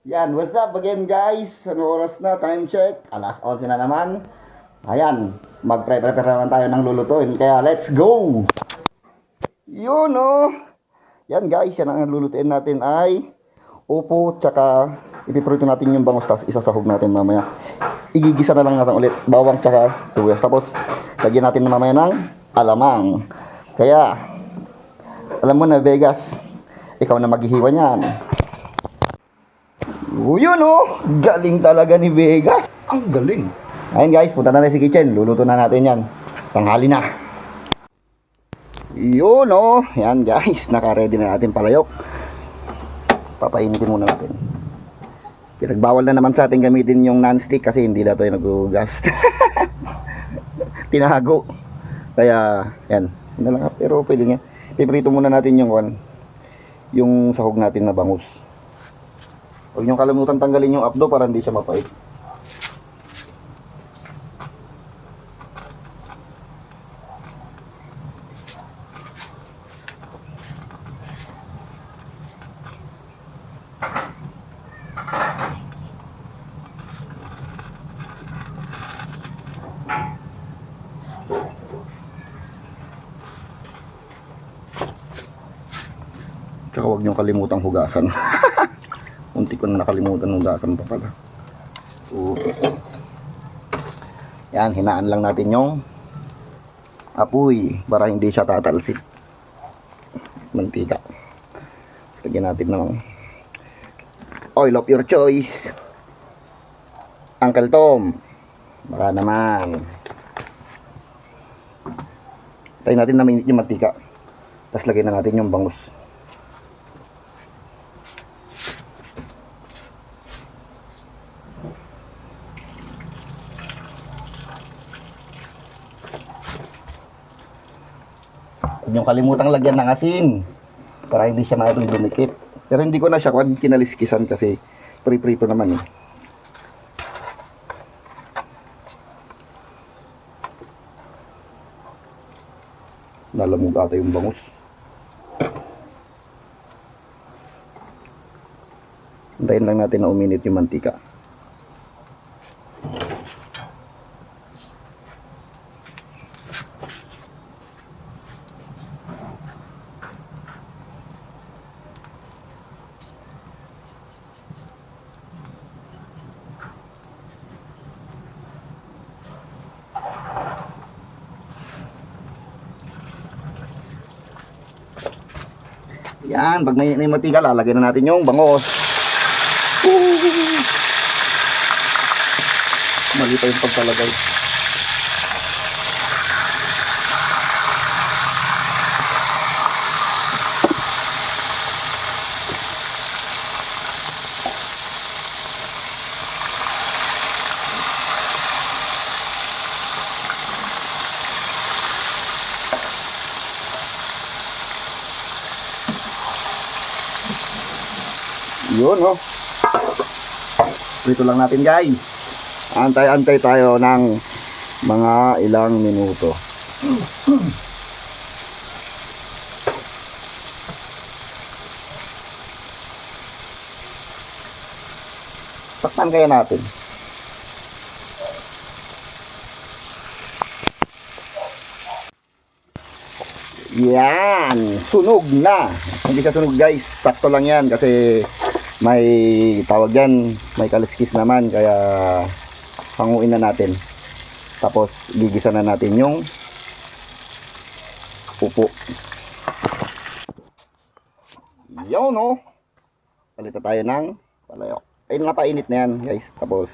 Yan, what's up again guys? Ano oras na? Time check. Alas 11 na naman. Ayan, mag-prepare naman tayo ng lulutuin. Kaya let's go! Yun oh! Yan guys, yan ang lulutuin natin ay upo, tsaka ipiprito natin yung bangus, tapos isasahog natin mamaya. Igigisa na lang natin ulit, bawang tsaka sibuyas. Tapos, lagyan natin na mamaya ng alamang. Kaya, alam mo na Vegas, ikaw na maghihiwa niyan. Yun oh, galing talaga ni Vegas. Ang galing. Ayun guys, punta na tayo sa kitchen. Luluto na natin yan. Tanghali na. Yun oh, yan guys, naka-ready na natin palayok. Papainitin muna natin. Pinagbawal na naman sa atin gamitin yung non-stick kasi hindi na tayo nag-gas. Tinago. Kaya, yan. Hindi na lang, pero pwede nga. Piprito muna natin yung sahog natin na bangus. Huwag niyong kalimutan tanggalin yung abdo para hindi siya mapait. Tsaka huwag niyong kalimutang hugasan. Unti ko na nakalimutan hugasan pa pala. So, yan, hinaan lang natin yung apoy para hindi siya tatalsik. Mantika. Lagyan natin ng oil of your choice. Uncle Tom. Baka naman. Tayo natin na mainit yung mantika. Tapos lagyan na natin yung bangus. Huwag niyong kalimutang lagyan ng asin para hindi siya masyadong dumikit. Pero hindi ko na siya kinaliskisan kasi pre-prito naman eh. Nalamog ata yung bangus. Hintayin lang natin na uminit yung mantika. Yan, pag may mantika, lalagyan na natin yung bangus. Mali pa yung pagkalagay. Yun oh. Prito lang natin guys. Antay-antay tayo ng mga ilang minuto. Takpan kaya natin. Yan, sunog na. Hindi siya sunog guys, sakto lang yan kasi may tawag yan, may kaliskis naman, kaya hanguin na natin. Tapos gigisa na natin yung upo. Yun no. Palita tayo ng palayok. Ay napainit na yan guys. Tapos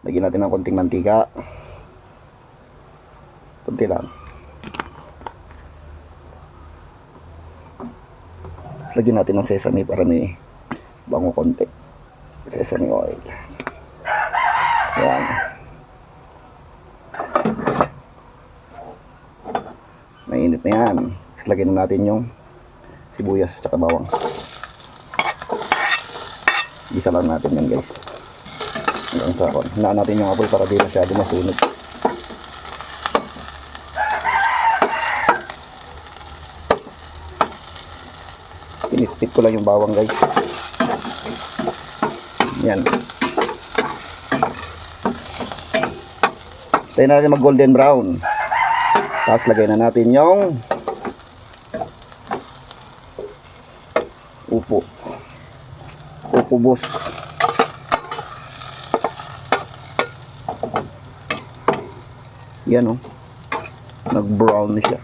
lagyan natin ng konting mantika. Kunti lang. Lagyan natin ng sesame para may bango konti. Sesame oil. Yan. Mainit na yan. Tapos lagyan na natin yung sibuyas at bawang. Gisa lang natin yan guys. Hanggang sa kon. Hinaan natin yung apoy para di masyado masunog. Pinitpit ko lang yung bawang guys. Yan. Tayo na natin mag golden brown. Tapos lagay na natin yung upo. Upo boss. Yan o. Nag-brown na siya.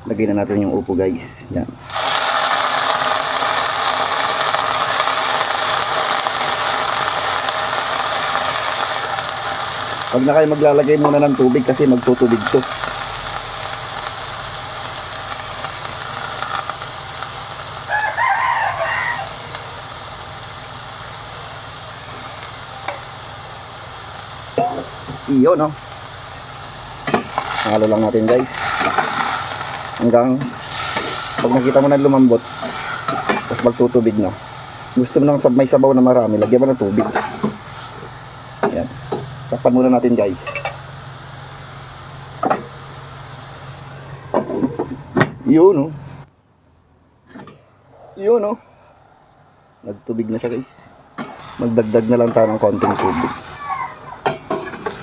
Lagay na natin yung upo guys. Yan. Huwag na kayo maglalagay muna ng tubig kasi magtutubig to. Iyo no. Halo lang natin guys. Hanggang pag nakita mo na lumambot, tapos magtutubig na. Gusto mo nang may sabaw na marami, lagyan mo ng tubig. Ayan. Takpan muna natin guys. Yun no. Yun no. Nagtubig na siya guys. Magdagdag na lang tayo ng konting tubig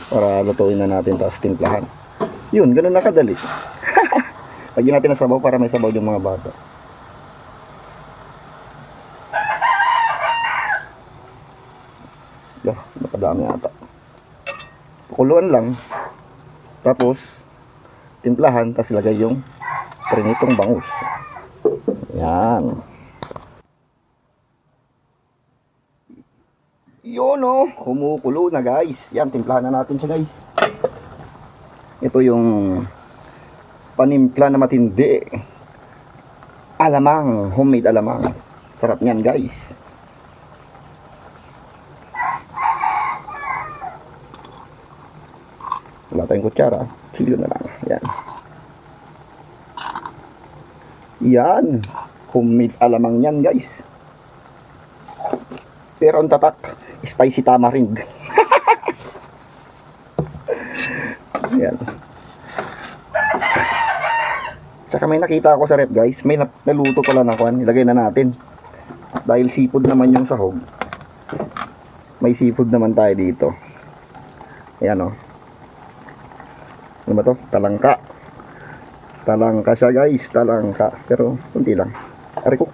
para lutuin na natin, tapos timplahan. Yun, ganun na kadali. Lagyan natin ng sabaw para may sabaw yung mga bata. Nakadami ata. Pakuluan lang. Tapos timplahan, tapos lagay yung prinitong bangus. Yan. Yun o, kumukulo na guys. Yan, timplahan na natin siya guys. Ito yung panimpla na matindi. Alamang, homemade alamang. Sarap niyan guys. Wala tayong kutsara, silo na lang. Yan. Yan, homemade alamang yan guys. Pero ang tatak, spicy tamarind. Yan. Tsaka may nakita ako sa rep guys, may naluto pala na kwan. Ilagay na natin. Dahil seafood naman yung sahog, may seafood naman tayo dito. Ayan o. Ano ba to? Talangka. Talangka siya guys, talangka. Pero kunti lang. Ari ko.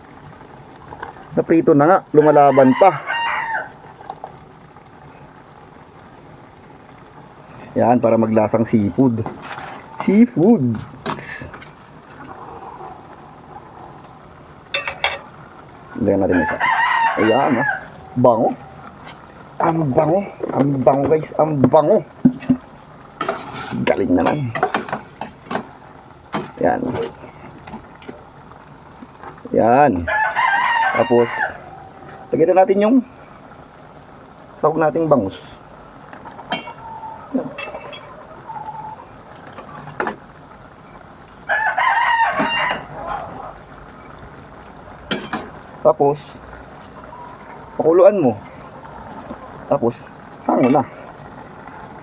Naprito na nga, lumalaban pa. Yan, para maglasang seafood. Seafood. Lagyan natin isa. Ayan, ha. Bango. Ang bango. Ang bango, guys. Ang bango. Galing naman. Yan. Yan. Tapos, lagyan natin yung sahog nating bangus. Yan. Tapos, pakuluan mo. Tapos, hango na.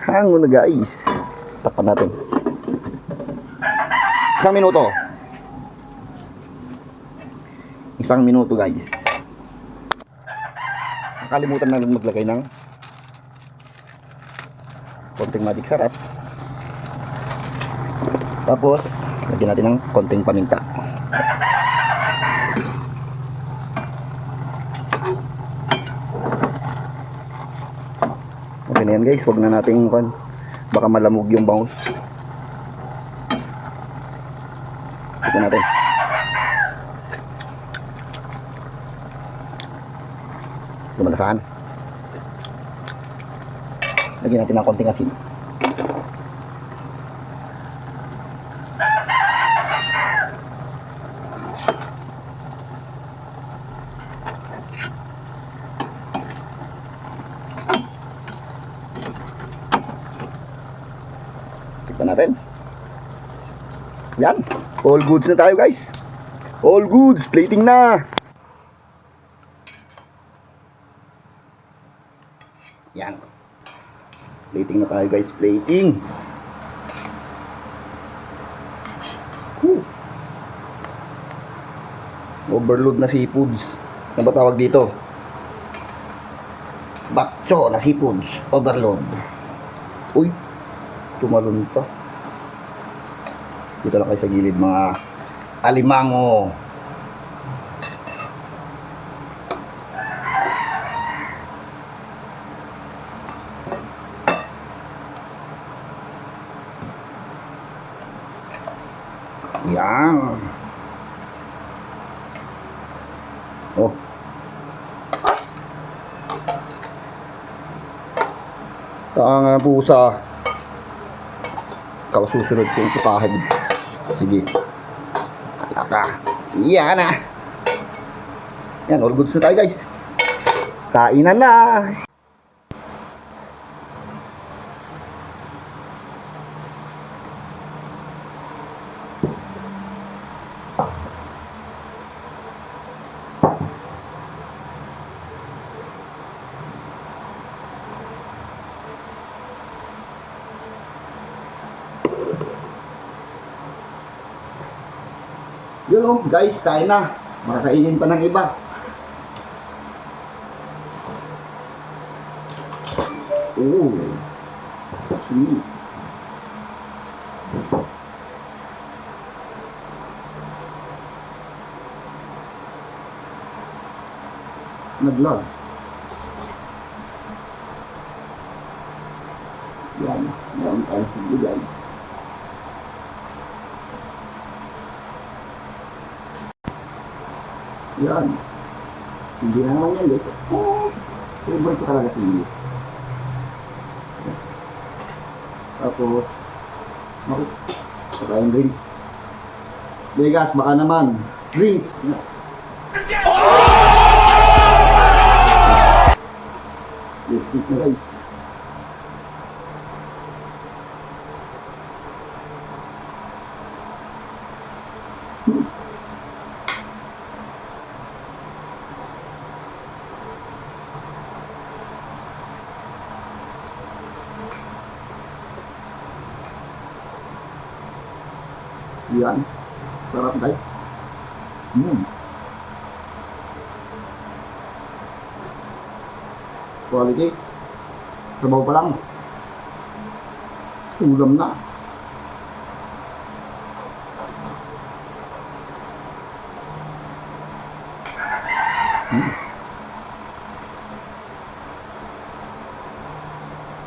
Hango na guys. Tapan natin. 1 minuto. 1 minuto guys. Nakalimutan na lang maglagay ng konting magic sarap. Tapos, lagyan natin ng konting paminta. Okay na yan guys, huwag na natin baka malamog yung bangus. Ito natin. Lumalasahan. Lagyan natin ng konting asin. Tignan natin. Yan. All goods na tayo guys. All goods. Plating na. Yan. Plating na tayo guys. Plating. Overload na seafoods. Ano ba tawag dito? Bakcho na seafoods. Overload. Uy, tumalon pa. Dito lang kayo sa gilid mga alimango. Yan. Oh. Ang pusa. Ikaw susunod kong putahin. Sige. Hala ka. Yan na. Yan, all goods na tayo guys. Kainan na. Yun oh, guys, kain na. Makakainin pa ng iba. Oh, sweet. Naglag. Yan, meron tayong sige guys. Yan. Hindi na naman yan guys. Oh, favorite ko talaga sili. Tapos, ako, saka yung drinks. Vegas, baka naman. Drinks. Lipstick na guys. Yan. Sarap guys. Quality. Sabaw pa lang. Ulam na.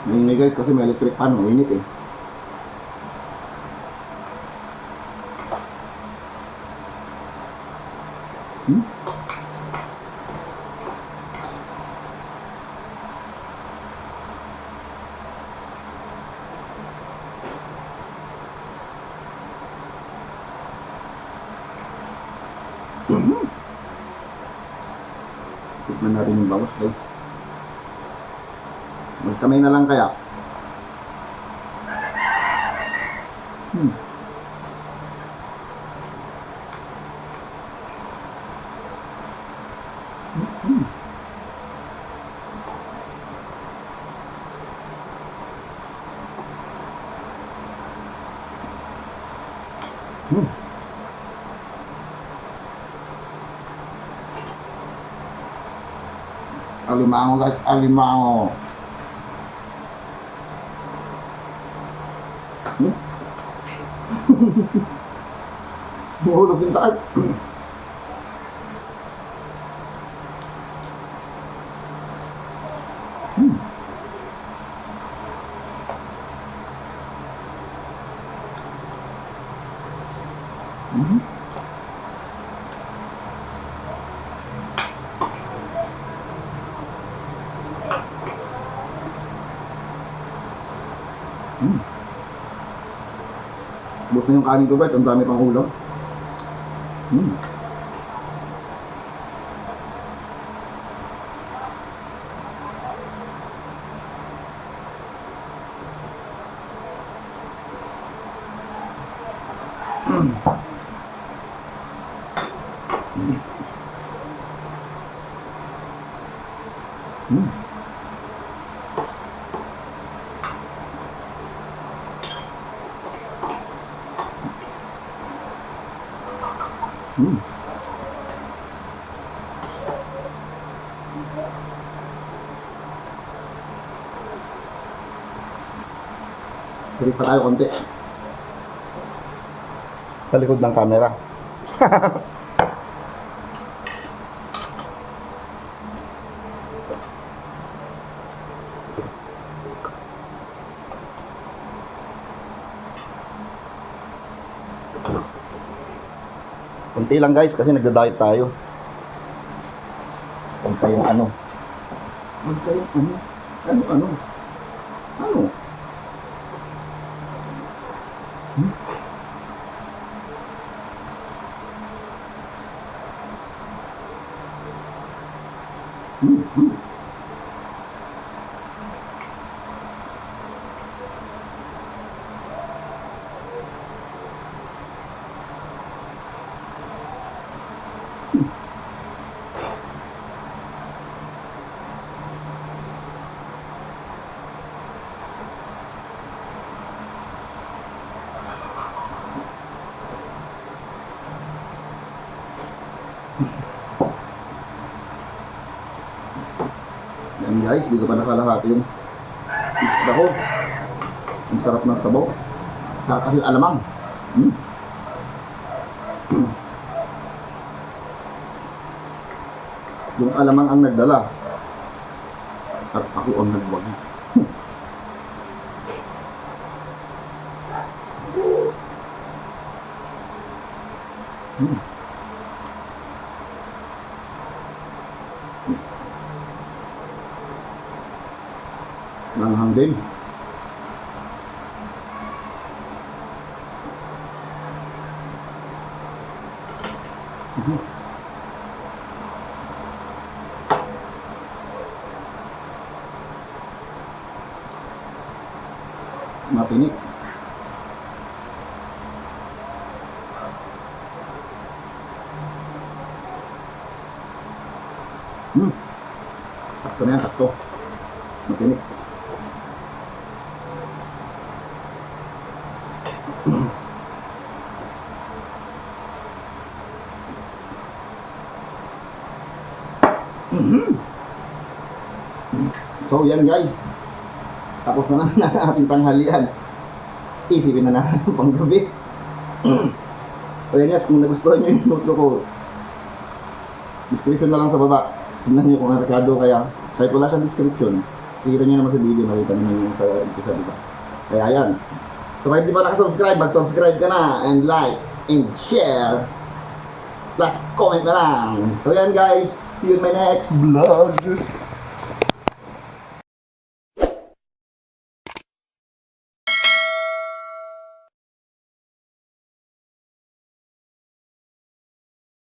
Mainit guys kasi may electric pan. Mainit eh. Tikman natin yung bangus guys. Magkamay na lang kaya. Alimango guys, alimango. Mahulog yung taal. Buti na yung kanin ko guys, ang dami pang ulam. Tirik pa tayo konti. Sa likod ng camera. Konti lang guys kasi nagda-diet tayo. Huwag kayong ano. Huwag kayong ano. Ano? Ano? Hmm? Hmm. Yan guys, dito pa nakalahati yung isda ko. Ang sarap ng sabaw. Sarap kasi alamang. Yung alamang ang nagdala. At ako ang nagwag. Nanghang din. Mapinik. Sakto na yan, sakto. Mapinik. So yan guys, tapos na naman ang ating tanghalian. Isipin na natin pang gabi. So yan guys, kung nagustuhan nyo yung note ko, description na lang sa baba. Tignan nyo kung ang rekado, kaya kahit wala siyang description, ikita nyo naman sa video, makita nyo yung sa isa, diba? Kaya yan. So kahit di pa nakasubscribe, mag-subscribe ka na, and like, and share, plus comment na lang. So yan guys, see you in my next vlog.